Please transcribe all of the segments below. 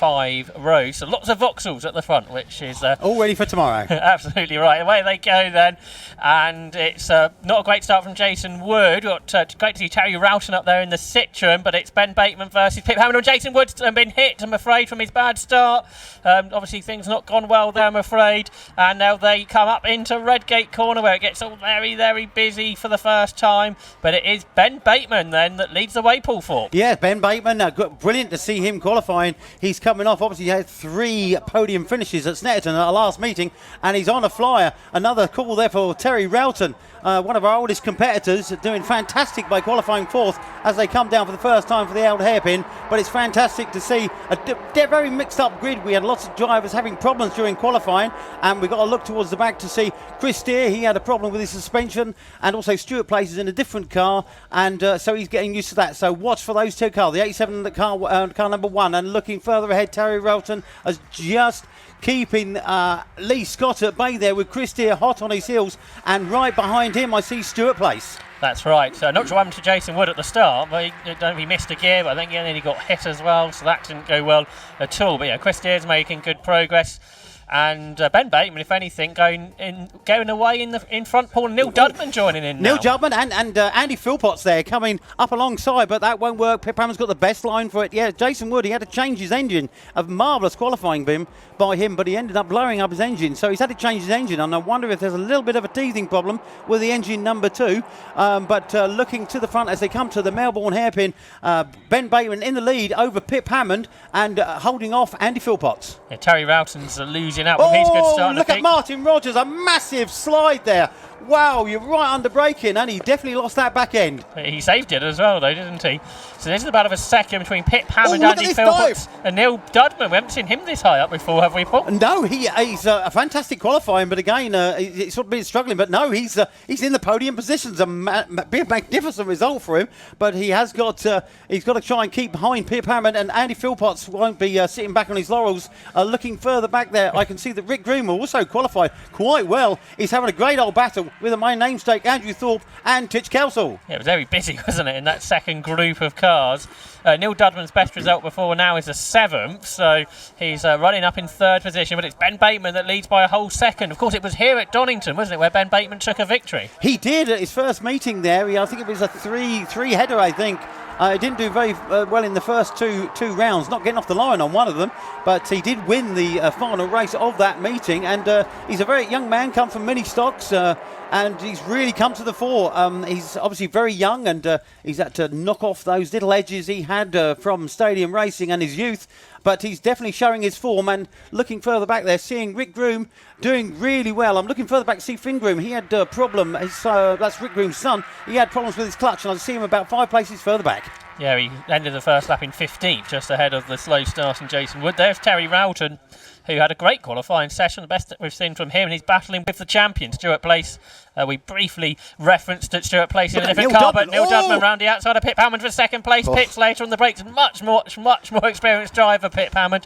5 rows. So lots of Vauxhalls at the front, which is... all ready for tomorrow. Absolutely right. Away they go then. And it's not a great start from Jason Wood. We've got great to see Terry Roughton up there in the Citroen, but it's Ben Bateman versus Pip Hammond. Jason Wood's been hit, I'm afraid, from his bad start. Obviously things not gone well there, I'm afraid. And now they come up into Redgate Corner, where it gets all very, very busy for the first time. But it is Ben Bateman then that leads the way, Paul Thorpe. Yeah, Ben Bateman, brilliant to see him qualifying. He's coming off, obviously he had 3 podium finishes at Snetterton at our last meeting, and he's on a flyer. Another call there for Terry Roughton, one of our oldest competitors, doing fantastic by qualifying 4th as they come down for the first time for the old hairpin. But it's fantastic to see a very mixed up grid. We had lots of drivers having problems during qualifying, and we've got to look towards the back to see Chris Steer. He had a problem with his suspension, and also Stuart Place is in a different car, and so he's getting used to that. So watch for those 2 cars, the 87 and the car number 1. And looking further ahead, Terry Roughton has just keeping Lee Scott at bay there, with Chris Steer hot on his heels, and right behind him I see Stuart Place. That's right. So not sure what happened to Jason Wood at the start, but he missed a gear, but I think he got hit as well, so that didn't go well at all. But yeah, Chris Steer's making good progress. And Ben Bateman, if anything, going away in front. Paul, Neil Dudman joining in now. Neil Dudman and Andy Philpotts there coming up alongside, but that won't work. Pip Hammond's got the best line for it. Yeah, Jason Wood, he had to change his engine. A marvellous qualifying by him, but he ended up blowing up his engine, so he's had to change his engine, and I wonder if there's a little bit of a teething problem with the engine number 2. But looking to the front as they come to the Melbourne hairpin, Ben Bateman in the lead over Pip Hammond, and holding off Andy Philpotts. Yeah, Terry Roughton's losing out from his good start. Look at Martin Rogers, a massive slide there. Wow, you're right under braking, and he definitely lost that back end. He saved it as well, though, didn't he? So this is about a second between Pip Hammond, Andy Philpotts, and Neil Dudman. We haven't seen him this high up before, have we, Paul? No, he's a fantastic qualifying, but again, he's sort of been struggling. But no, he's in the podium positions. A magnificent result for him. But he has got to try and keep behind Pip Hammond, and Andy Philpotts won't be sitting back on his laurels. Looking further back there, I can see that Rick Groom also qualified quite well. He's having a great old battle with my namesake Andrew Thorpe and Titch Kelsall. Yeah, it was very busy, wasn't it, in that second group of cars. Neil Dudman's best result before now is a 7th, so he's running up in 3rd position, but it's Ben Bateman that leads by a whole second. Of course, it was here at Donington, wasn't it, where Ben Bateman took a victory? He did at his first meeting there. I think it was a three-header, I think. He didn't do very well in the first two rounds, not getting off the line on one of them, but he did win the final race of that meeting, and he's a very young man, come from mini stocks, and he's really come to the fore. He's obviously very young, and he's had to knock off those little edges he had from stadium racing and his youth, but he's definitely showing his form. And looking further back there, seeing Rick Groom doing really well. I'm looking further back to see Finn Groom. He had a problem, that's Rick Groom's son. He had problems with his clutch, and I see him about 5 places further back. Yeah, he ended the first lap in 15th, just ahead of the slow starting Jason Wood. There's Terry Roughton, who had a great qualifying session, the best that we've seen from him, and he's battling with the champion, Stuart Place. We briefly referenced that Stuart Place in a different car, but Neil Dudman round the outside of Pip Hammond for 2nd place. Pits later on the brakes, much more experienced driver, Pip Hammond.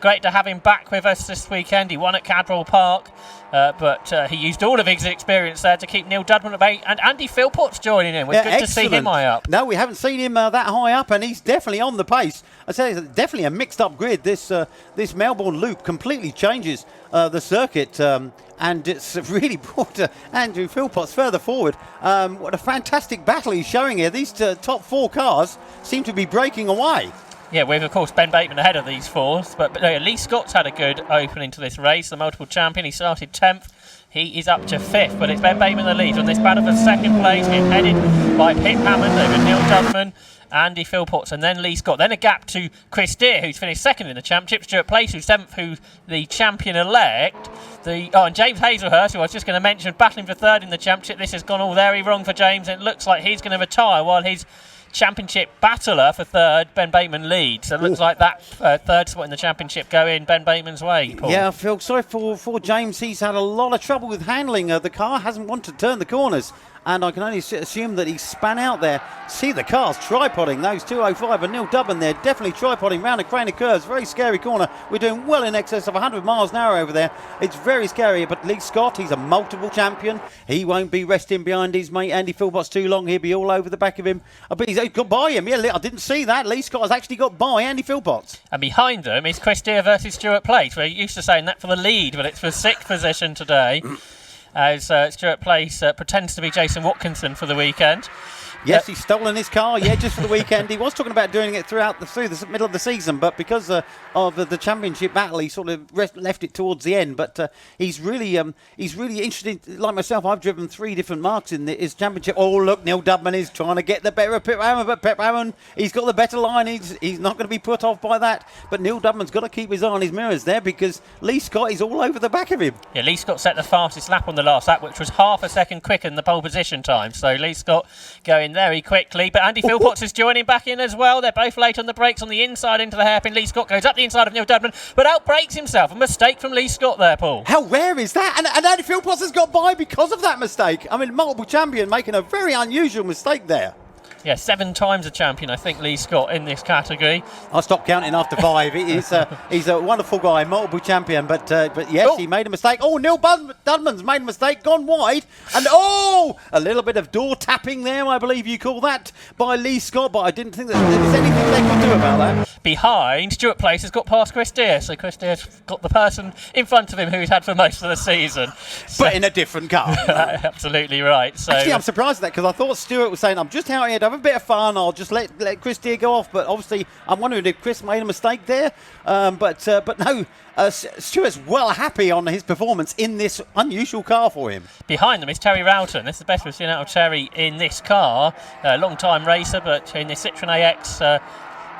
Great to have him back with us this weekend. He won at Cadwell Park, but he used all of his experience there to keep Neil Dudman at bay, and Andy Philpotts joining in. It's good to see him high up. No, we haven't seen him that high up, and he's definitely on the pace. I say it's definitely a mixed-up grid. This Melbourne loop completely changes the circuit, and it's really brought Andrew Philpotts further forward. What a fantastic battle he's showing here. These top 4 cars seem to be breaking away. Yeah, with, of course, Ben Bateman ahead of these 4s, but Lee Scott's had a good opening to this race, the multiple champion. He started 10th. He is up to 5th, but it's Ben Bateman that leads on this battle for 2nd place, being headed by Pip Hammond over Neil Dudman, Andy Philpotts, and then Lee Scott. Then a gap to Chris Deere, who's finished 2nd in the championship. Stuart Place, who's 7th, who's the champion-elect. And James Hazelhurst, who I was just going to mention, battling for 3rd in the championship. This has gone all very wrong for James, and it looks like he's going to retire while his championship battler for 3rd, Ben Bateman, leads. So it looks like that 3rd spot in the championship going Ben Bateman's way, Paul. Yeah, I feel sorry for James. He's had a lot of trouble with handling. The car hasn't wanted to turn the corners. and I can only assume that he span out there. See the cars tripoding, those 205 and Neil Dubman there, definitely tripoding round a crane of curves. Very scary corner. We're doing well in excess of 100 miles an hour over there. It's very scary, but Lee Scott, he's a multiple champion. He won't be resting behind his mate Andy Philpotts too long. He'll be all over the back of him. But he's got by him. Yeah, I didn't see that. Lee Scott has actually got by Andy Philpotts. And behind them is Chris Deere versus Stuart Place. We're used to saying that for the lead, but it's for 6th position today. As Stuart Place pretends to be Jason Watkinson for the weekend. Yes, he's stolen his car, just for the weekend. He was talking about doing it through the middle of the season, but because of the championship battle, he sort of left it towards the end. But he's really interested. Like myself, I've driven 3 different marks in his championship. Oh, look, Neil Dubman is trying to get the better of Pip Hammond, but Pip Hammond, he's got the better line. He's not going to be put off by that. But Neil Dubman's got to keep his eye on his mirrors there, because Lee Scott is all over the back of him. Yeah, Lee Scott set the fastest lap on the last lap, which was half a second quicker than the pole position time. So Lee Scott going very quickly, but Andy Philpotts is joining back in as well. They're both late on the brakes on the inside into the hairpin. Lee Scott goes up the inside of Neil Dubman, but outbrakes himself. A mistake from Lee Scott there, Paul. How rare is that? And Andy Philpotts has got by because of that mistake. I mean, multiple champion making a very unusual mistake there. Yeah, 7 times a champion, I think, Lee Scott in this category. I'll stop counting after 5. He's a wonderful guy, multiple champion, but yes, he made a mistake. Oh, Neil Dudman's made a mistake, gone wide, and a little bit of door tapping there, I believe you call that, by Lee Scott, but I didn't think that there was anything they could do about that. Behind, Stuart Place has got past Chris Deere, so Chris Deere's got the person in front of him who he's had for most of the season. But in a different car. Absolutely right. So, actually, I'm surprised at that, because I thought Stuart was saying, I'm just out here to have a bit of fun, I'll just let Chris Deere go off, but obviously I'm wondering if Chris made a mistake there, but no, Stuart's well happy on his performance in this unusual car for him. Behind them is Terry Roughton. This is the best we've seen out of Terry in this car. Long time racer, but in this Citroen AX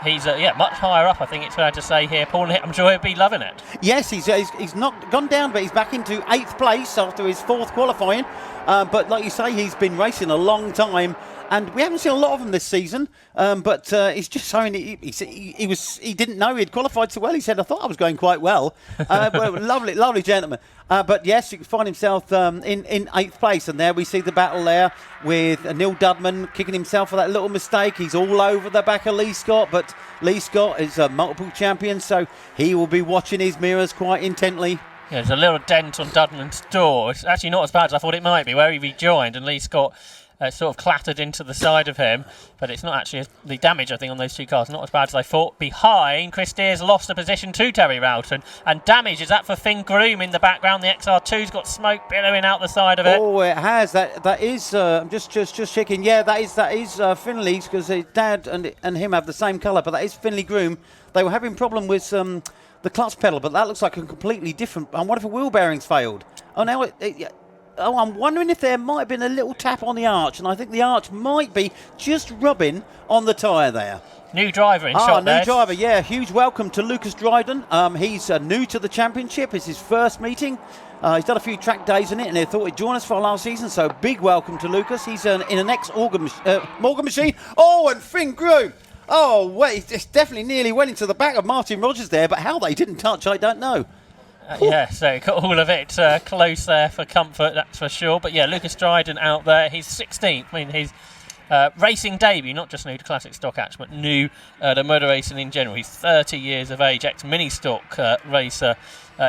he's much higher up, I think it's fair to say here, Paul. I'm sure he'll be loving it. Yes, he's not gone down, but he's back into 8th place after his 4th qualifying. But like you say, he's been racing a long time, and we haven't seen a lot of him this season. But he's just showing he didn't know he'd qualified so well. He said, I thought I was going quite well. Well, lovely gentleman. But yes, he can find himself in 8th place, and there we see the battle there with Neil Dudman kicking himself for that little mistake. He's all over the back of Lee Scott, but Lee Scott is a multiple champion, so he will be watching his mirrors quite intently. Yeah, there's a little dent on Dudman's door. It's actually not as bad as I thought it might be, where he rejoined and Lee Scott sort of clattered into the side of him, but it's not actually the damage, I think, on those 2 cars, not as bad as I thought. Behind, Chris Deere's lost a position to Terry Roughton, and damage is that for Finn Groom in the background. The XR2's got smoke billowing out the side of it. Oh, it has. That is. I'm just checking. Yeah, that is Finley's, because his dad and him have the same colour, but that is Finley Groom. They were having problem with the clutch pedal, but that looks like a completely different. And what if the wheel bearings failed? Oh, now I'm wondering if there might have been a little tap on the arch, and I think the arch might be just rubbing on the tyre there. New driver in shot there. New driver, yeah. Huge welcome to Lucas Dryden. He's new to the championship. It's his first meeting. He's done a few track days in it, and they thought he'd join us for last season, so big welcome to Lucas. He's in an ex-Morgan machine. Oh, and Finn Groom. Oh, wait, it's definitely nearly went into the back of Martin Rogers there, but how they didn't touch, I don't know. Yeah, so got all of it close there for comfort, that's for sure. But yeah, Lucas Dryden out there. He's 16th. I mean, his racing debut, not just new to classic stock action, but new to motor racing in general. He's 30 years of age, ex-mini stock racer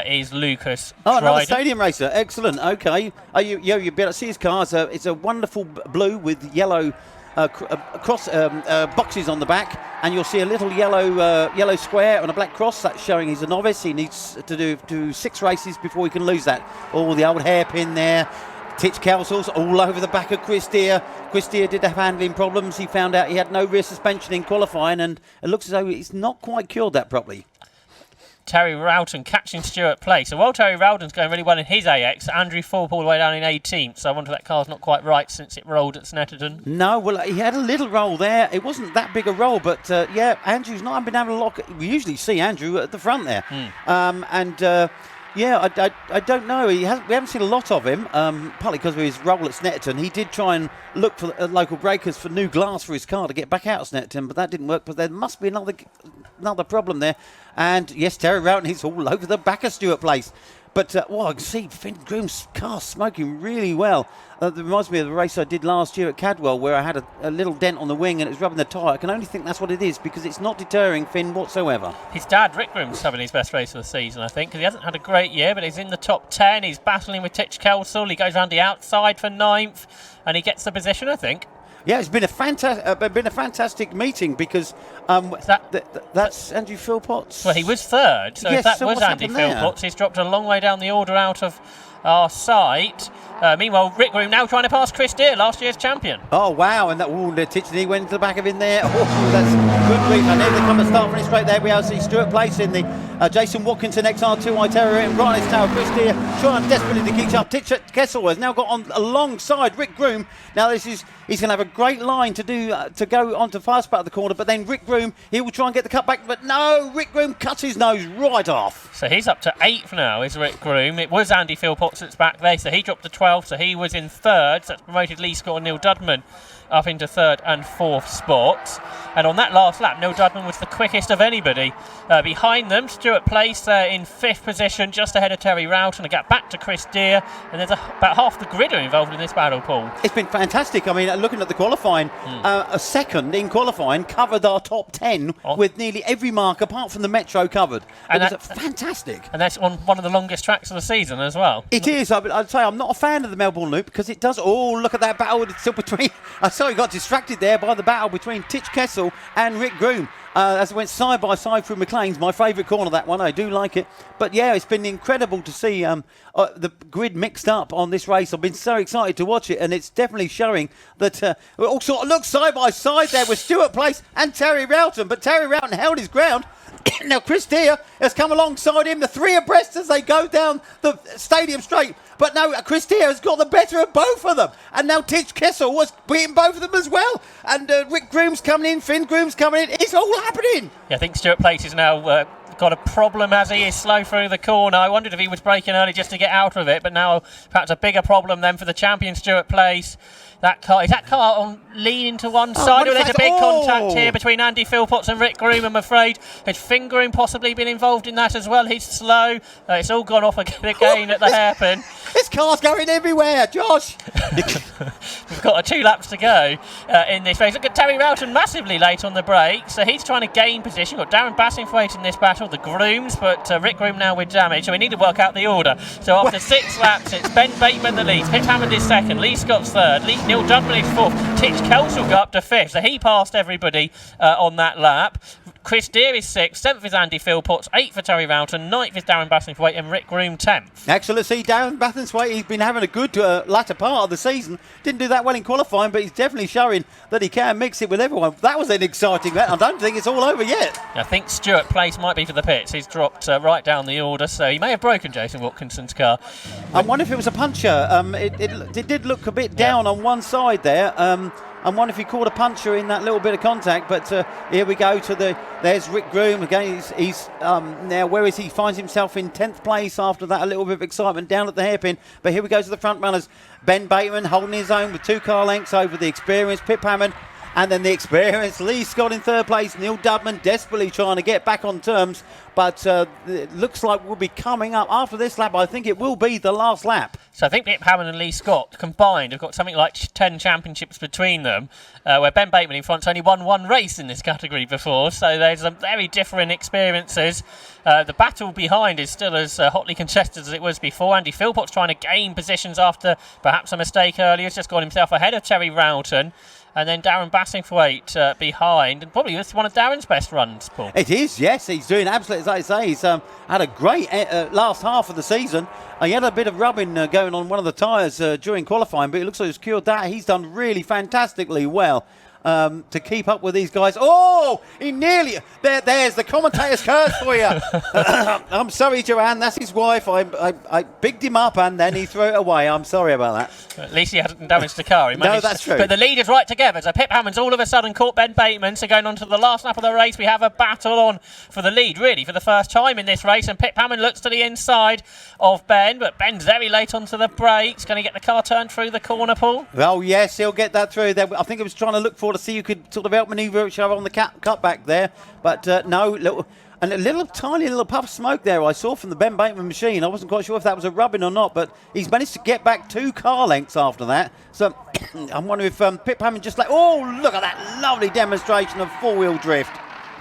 is Lucas Dryden. Another stadium racer. Excellent. Okay. You'll be able to see his car. It's a wonderful blue with yellow cross boxes on the back, and you'll see a little yellow square on a black cross. That's showing he's a novice. He needs to do 6 races before he can lose that. Oh, the old hairpin there. Titch Kelsall's all over the back of Chris Deere. Chris Deere did have handling problems. He found out he had no rear suspension in qualifying, and it looks as though he's not quite cured that properly. Terry Roughton catching Stuart Place. So while Terry Roughton's going really well in his AX, Andrew Thorpe all the way down in 18th. So I wonder if that car's not quite right since it rolled at Snetterton. No, well, he had a little roll there. It wasn't that big a roll, but Andrew's not been having a look. We usually see Andrew at the front there. I don't know. We haven't seen a lot of him, partly because of his role at Snetterton. He did try and look for local breakers for new glass for his car to get back out of Snetterton, but that didn't work. But there must be another problem there. And yes, Terry Roughton, he's all over the back of Stuart Place. But I can see Finn Groom's car smoking really well. That reminds me of the race I did last year at Cadwell, where I had a little dent on the wing and it was rubbing the tyre. I can only think that's what it is, because it's not deterring Finn whatsoever. His dad, Rick Groom's having his best race of the season, I think, because he hasn't had a great year, but he's in the top 10. He's battling with Titch Kelsall. He goes around the outside for 9th, and he gets the position, I think. Yeah, it's been a fantastic meeting, because that's Andrew Philpotts. Well, he was 3rd, so yes, if that so was what's Andy happened there? Philpotts, he's dropped a long way down the order out of our sight. Meanwhile, Rick Groom now trying to pass Chris Deere, last year's champion. Oh, wow, and that Titchney went to the back of him there. Oh, that's good grief. And here they come to start finish straight there. We also see Stuart Place in the Jason Watkinson XR2 Iterra and right tower. Chris Deere trying desperately to catch up. Titch Kessel has now got on alongside Rick Groom. Now he's going to have a great line to go onto fast part of the corner, but then Rick Groom, he will try and get the cut back, but no, Rick Groom cuts his nose right off. So he's up to 8th now, is Rick Groom. It was Andy Philpotts that's back there, so he dropped to 12th, so he was in 3rd. So that's promoted Lee Scott and Neil Dudman up into 3rd and 4th spots. And on that last lap, Neil Dudman was the quickest of anybody. Behind them, Stuart Place in 5th position, just ahead of Terry Roughton. A gap back to Chris Deere, and there's about half the grid are involved in this battle, Paul. It's been fantastic. I mean, looking at the qualifying, a second in qualifying covered our top 10 with nearly every mark apart from the Metro covered. And it was fantastic. And that's on one of the longest tracks of the season as well. It is. I'd say I'm not a fan of the Melbourne Loop, because it does. Oh, look at that battle. It's still between. I saw he got distracted there by the battle between Titch Kessel and Rick Groom. As it went side by side through McLean's, my favourite corner, that one. I do like it. But yeah, it's been incredible to see the grid mixed up on this race. I've been so excited to watch it, and it's definitely showing that we all sort of look side by side there with Stuart Place and Terry Roughton. But Terry Roughton held his ground. Now Chris Deere has come alongside him, the three abreast as they go down the stadium straight. But no, Chris Deere has got the better of both of them. And now Titch Kessel was beating both of them as well. And Rick Groom's coming in, Finn Groom's coming in. It's all happening. Yeah, I think Stuart Place is now got a problem as he is slow through the corner. I wondered if he was braking early just to get out of it, but now perhaps a bigger problem then for the champion Stuart Place. Is that car on leaning to one side? There's a big contact here between Andy Philpotts and Rick Groom, I'm afraid. Has Finn Groom possibly been involved in that as well? He's slow. It's all gone off again at the hairpin. This car's going everywhere, Josh. We've got 2 laps to go in this race. Look at Terry Roughton massively late on the brake, so he's trying to gain position. We've got Darren Bassingthwaite in this battle, the Grooms, but Rick Groom now with damage, so we need to work out the order. So after 6 laps, it's Ben Bateman the lead, Pip Hammond is 2nd, Lee Scott's 3rd, Neil Dudman is 4th, Titch Kelsall got up to 5th, so he passed everybody on that lap. Chris Deere is 6th, 7th is Andy Philpotts, 8th for Terry Roughton, 9th is Darren Bassingthwaite, and Rick Groom 10th. Excellent. See, Darren Bassingthwaite, he's been having a good latter part of the season. Didn't do that well in qualifying, but he's definitely showing that he can mix it with everyone. That was an exciting match. I don't think it's all over yet. I think Stuart Place might be for the pits. He's dropped right down the order, so he may have broken Jason Watkinson's car. I wonder if it was a puncher. It did look a bit down on one side there. I wonder if he caught a puncher in that little bit of contact, but here we go to there's Rick Groom again. He's now, where is he? Finds himself in 10th place after that, a little bit of excitement down at the hairpin. But here we go to the front runners. Ben Bateman holding his own with 2 car lengths over the experienced Pip Hammond, and then the experienced Lee Scott in 3rd place. Neil Dudman desperately trying to get back on terms, but it looks like we'll be coming up after this lap. I think it will be the last lap. So I think Pip Hammond and Lee Scott combined have got something like 10 championships between them, where Ben Bateman in front's only won 1 race in this category before, so there's some very different experiences. The battle behind is still as hotly contested as it was before. Andy Philpotts trying to gain positions after perhaps a mistake earlier. He's just got himself ahead of Terry Roughton. And then Darren Bassingthwaite behind, and probably it's one of Darren's best runs, Paul. It is, yes. He's doing absolutely, as I say, he's had a great last half of the season. He had a bit of rubbing going on one of the tyres during qualifying, but it looks like he's cured that. He's done really fantastically well to keep up with these guys. Oh, he nearly... There's the commentator's curse for you. I'm sorry, Joanne, that's his wife. I bigged him up and then he threw it away. I'm sorry about that. At least he hadn't damaged the car. No, that's true. But the lead is right together. So Pip Hammond's all of a sudden caught Ben Bateman. So going on to the last lap of the race, we have a battle on for the lead, really, for the first time in this race. And Pip Hammond looks to the inside of Ben, but Ben's very late onto the brakes. Going to get the car turned through the corner, Paul? Well, yes, he'll get that through. I think he was trying to look for to see who could sort of outmanoeuvre each other on the cutback there. But no, look, And a tiny little puff of smoke there I saw from the Ben Bateman machine. I wasn't quite sure if that was a rubbing or not, but he's managed to get back 2 car lengths after that. So I'm wondering if Pip Hammond just oh, look at that lovely demonstration of 4-wheel drift.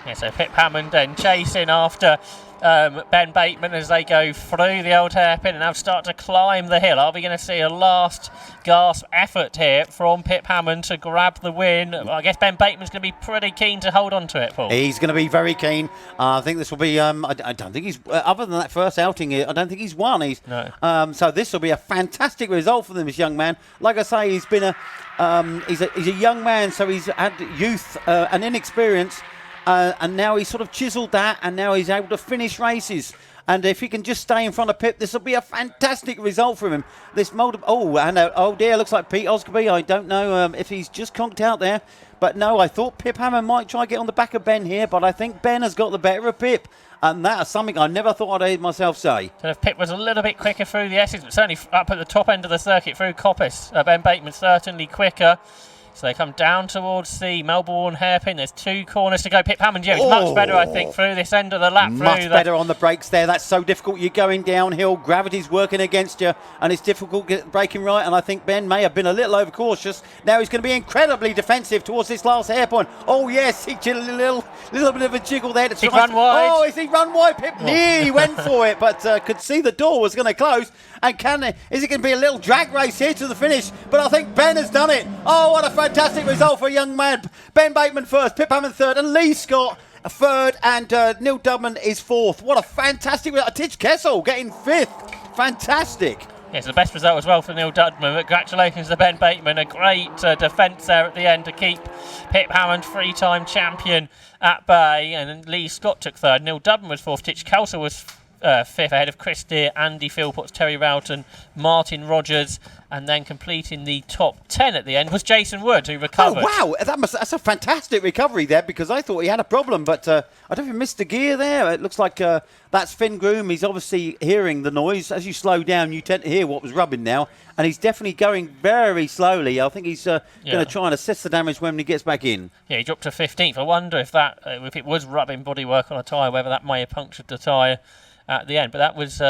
Yeah, so Pip Hammond then chasing after Ben Bateman as they go through the old hairpin and now start to climb the hill. Are we going to see a last gasp effort here from Pip Hammond to grab the win? Well, I guess Ben Bateman's going to be pretty keen to hold on to it, Paul. He's going to be very keen. I think this will be, I don't think he's, other than that first outing, I don't think he's won. No. So this will be a fantastic result for this young man. Like I say, he's been he's a young man, so he's had youth and inexperience. And now he's sort of chiselled that, and now he's able to finish races. And if he can just stay in front of Pip, this will be a fantastic result for him. Oh dear, looks like Pete Osgoby. I don't know if he's just conked out there. But no, I thought Pip Hammond might try to get on the back of Ben here, but I think Ben has got the better of Pip. And that is something I never thought I'd hear myself say. So if Pip was a little bit quicker through the S's, but certainly up at the top end of the circuit through Coppice, Ben Bateman certainly quicker. So they come down towards the Melbourne hairpin. There's 2 corners to go. Pip Hammond, yeah, it's much better, I think, through this end of the lap. Much better on the brakes there. That's so difficult. You're going downhill. Gravity's working against you, and it's difficult braking right. And I think Ben may have been a little overcautious. Now he's going to be incredibly defensive towards this last hairpin. Oh, yes, he did a little bit of a jiggle there. He run wide. Oh, is he run wide? Pip nearly went for it, but could see the door was going to close. And is it going to be a little drag race here to the finish? But I think Ben has done it. Oh, what a fantastic result for a young man. Ben Bateman first, Pip Hammond third, and Lee Scott third, and Neil Dubman is fourth. What a fantastic result. Titch Kessel getting fifth. Fantastic. Yes, the best result as well for Neil Dudman. Congratulations to Ben Bateman. A great defence there at the end to keep Pip Hammond, 3-time champion, at bay. And then Lee Scott took third. Neil Dudman was fourth. Titch Kessel was fifth, ahead of Chris Deere, Andy Philpotts, Terry Rowton, Martin Rogers, and then completing the top 10 at the end was Jason Wood, who recovered. Oh, wow, that's a fantastic recovery there, because I thought he had a problem, but I don't know if he missed a gear there. It looks like that's Finn Groom. He's obviously hearing the noise. As you slow down, you tend to hear what was rubbing now, and he's definitely going very slowly. I think he's going to try and assess the damage when he gets back in. Yeah, he dropped to 15th. I wonder if it was rubbing bodywork on a tyre, whether that may have punctured the tyre at the end, but that was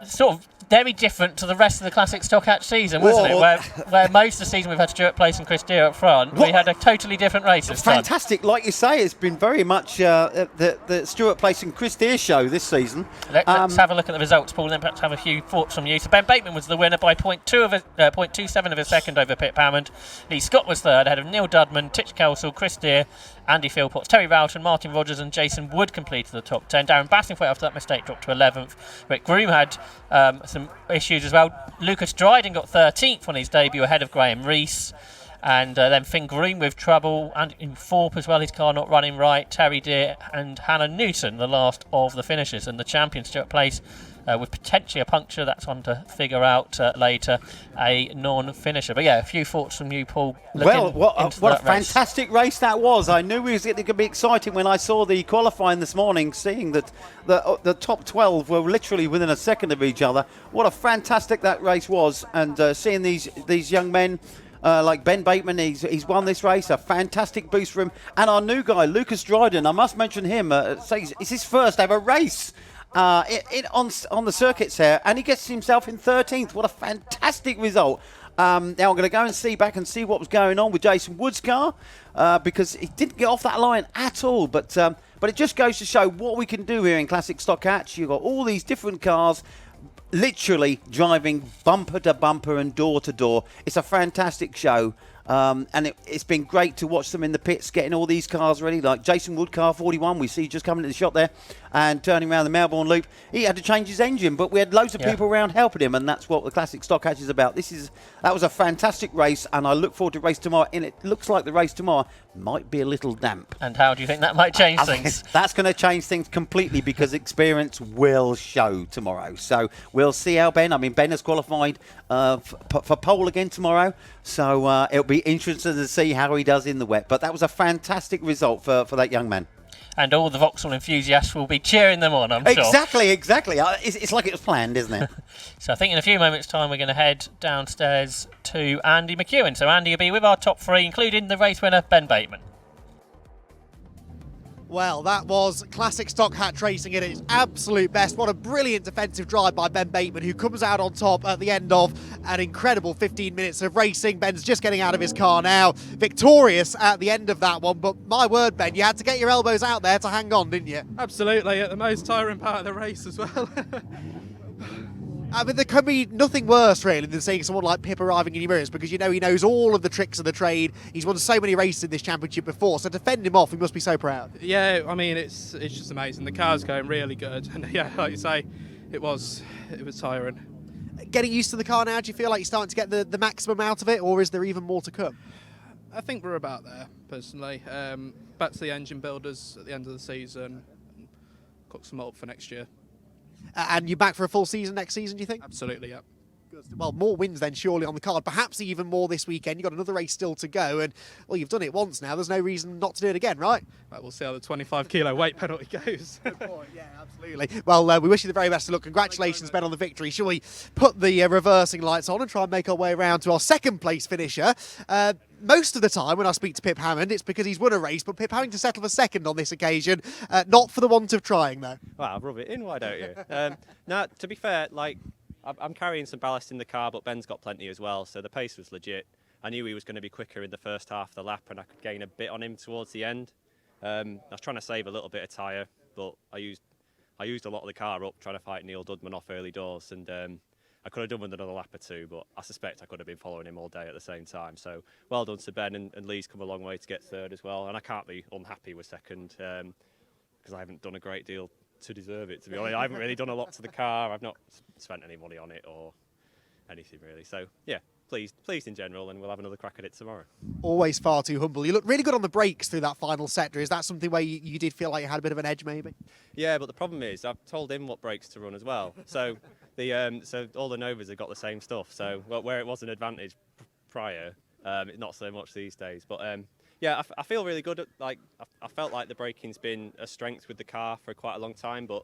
sort of very different to the rest of the Classic Stock Hatch season, wasn't it? Where most of the season we've had Stuart Place and Chris Deere up front. We had a totally different race this time. Fantastic, like you say, it's been very much the Stuart Place and Chris Deere show this season. Let's have a look at the results, Paul, and then perhaps have a few thoughts from you. So Ben Bateman was the winner by 0.27 of a second over Pip Hammond. Lee Scott was third, ahead of Neil Dudman, Titch Kelsall, Chris Deere, Andy Philpotts, Terry Rowton, Martin Rogers and Jason Wood completed the top 10. Darren Bassingthwaite, after that mistake, dropped to 11th. Rick Groom had some issues as well. Lucas Dryden got 13th on his debut, ahead of Graham Rees. And then Finn Groom with trouble, and in fourth as well, his car not running right. Terry Deere and Hannah Newton, the last of the finishers. And the champion, Stuart Place, with potentially a puncture, that's one to figure out later, a non-finisher. But yeah, a few thoughts from you, Paul. Well, what a fantastic race that was. I knew it could be exciting when I saw the qualifying this morning, seeing that the top 12 were literally within a second of each other. What a fantastic that race was, and seeing these young men like Ben Bateman, he's won this race, a fantastic boost for him. And our new guy, Lucas Dryden, I must mention him, it's his first ever race on the circuits here, and he gets himself in 13th. What a fantastic result. Now I'm going to go and see what was going on with Jason Wood's car, because he didn't get off that line at all. But it just goes to show what we can do here in Classic Stock Hatch. You've got all these different cars literally driving bumper to bumper and door to door. It's a fantastic show. And it's been great to watch them in the pits getting all these cars ready, like Jason Wood, car 41, we see just coming to the shot there and turning around the Melbourne Loop. He had to change his engine, but we had loads of people around helping him, and that's what the Classic Stock Hatch is about. That was a fantastic race, and I look forward to race tomorrow, and it looks like the race tomorrow might be a little damp. And how do you think that might change things? That's going to change things completely, because experience will show tomorrow. So we'll see how Ben has qualified for pole again tomorrow, so it'll be interesting to see how he does in the wet. But that was a fantastic result for that young man. And all the Vauxhall enthusiasts will be cheering them on, I'm sure. Exactly. It's like it was planned, isn't it? So I think in a few moments' time we're going to head downstairs to Andy McEwen. So Andy will be with our top three, including the race winner, Ben Bateman. Well, that was classic stock hatch racing at its absolute best. What a brilliant defensive drive by Ben Bateman, who comes out on top at the end of an incredible 15 minutes of racing. Ben's just getting out of his car now, victorious at the end of that one. But my word, Ben, you had to get your elbows out there to hang on, didn't you? Absolutely, at the most tiring part of the race as well. I mean, there can be nothing worse, really, than seeing someone like Pip arriving in your mirrors, because you know he knows all of the tricks of the trade. He's won so many races in this championship before, so to fend him off, he must be so proud. Yeah, I mean, it's just amazing. The car's going really good, and yeah, like you say, it was tiring. Getting used to the car now, do you feel like you're starting to get the maximum out of it, or is there even more to come? I think we're about there, personally. Back to the engine builders at the end of the season, cook some up for next year. And you're back for a full season next season, do you think? Absolutely, yeah. Well, more wins then surely on the card, perhaps even more this weekend. You've got another race still to go, and well, you've done it once now. There's no reason not to do it again, right? Right, we'll see how the 25 kilo weight penalty goes. Good point, yeah, absolutely. Well, we wish you the very best of luck. Congratulations, Ben, on the victory. Shall we put the reversing lights on and try and make our way around to our second place finisher? Most of the time when I speak to Pip Hammond, it's because he's won a race, but Pip having to settle for second on this occasion, not for the want of trying, though. Well, rub it in, why don't you? No, to be fair, like, I'm carrying some ballast in the car, but Ben's got plenty as well, so the pace was legit. I knew he was going to be quicker in the first half of the lap, and I could gain a bit on him towards the end. I was trying to save a little bit of tyre, but I used a lot of the car up trying to fight Neil Dudman off early doors, and I could have done with another lap or two, but I suspect I could have been following him all day at the same time. So well done to Ben, and Lee's come a long way to get third as well, and I can't be unhappy with second because I haven't done a great deal to deserve it, to be honest. I haven't really done a lot to the car. I've not spent any money on it or anything really. So yeah, pleased in general, and we'll have another crack at it tomorrow. Always far too humble. You look really good on the brakes through that final sector. Is that something where you did feel like you had a bit of an edge, maybe? Yeah, but the problem is I've told him what brakes to run as well. So so all the Novas have got the same stuff. So where it was an advantage prior, not so much these days. But yeah, I feel really good. Like I felt like the braking's been a strength with the car for quite a long time. But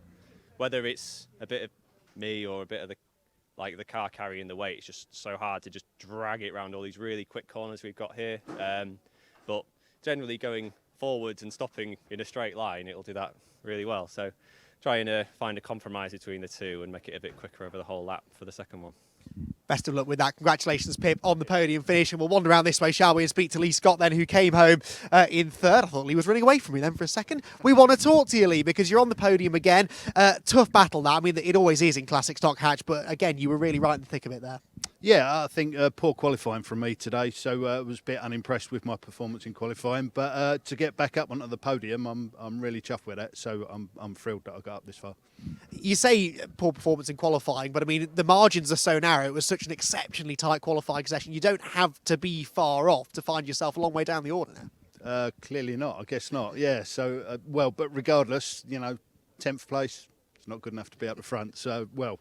whether it's a bit of me or a bit of the car carrying the weight, it's just so hard to just drag it around all these really quick corners we've got here. But generally going forwards and stopping in a straight line, it'll do that really well. So trying to find a compromise between the two and make it a bit quicker over the whole lap for the second one. Best of luck with that. Congratulations, Pip, on the podium finish. And we'll wander around this way, shall we, and speak to Lee Scott then, who came home in third. I thought Lee was running away from me then for a second. We want to talk to you, Lee, because you're on the podium again. Tough battle that. I mean, it always is in classic stock hatch, but again, you were really right in the thick of it there. Yeah, I think poor qualifying from me today, so I was a bit unimpressed with my performance in qualifying. But to get back up onto the podium, I'm really chuffed with that. So I'm thrilled that I got up this far. You say poor performance in qualifying, but I mean the margins are so narrow. It was such an exceptionally tight qualifying session. You don't have to be far off to find yourself a long way down the order now. Clearly not. I guess not. Yeah. So well, but regardless, 10th place. It's not good enough to be up the front. So well,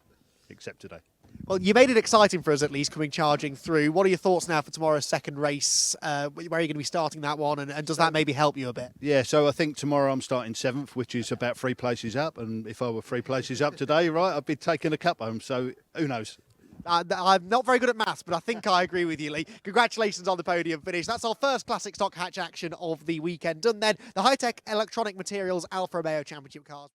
except today. Well, you made it exciting for us at least, coming charging through. What are your thoughts now for tomorrow's second race? Where are you going to be starting that one, and does that maybe help you a bit? Yeah, so I think tomorrow I'm starting 7th, which is about 3 places up. And if I were 3 places up today, right, I'd be taking a cup home. So who knows? I'm not very good at maths, but I think I agree with you, Lee. Congratulations on the podium finish. That's our first classic stock hatch action of the weekend done then. The high-tech electronic materials Alfa Romeo Championship cars.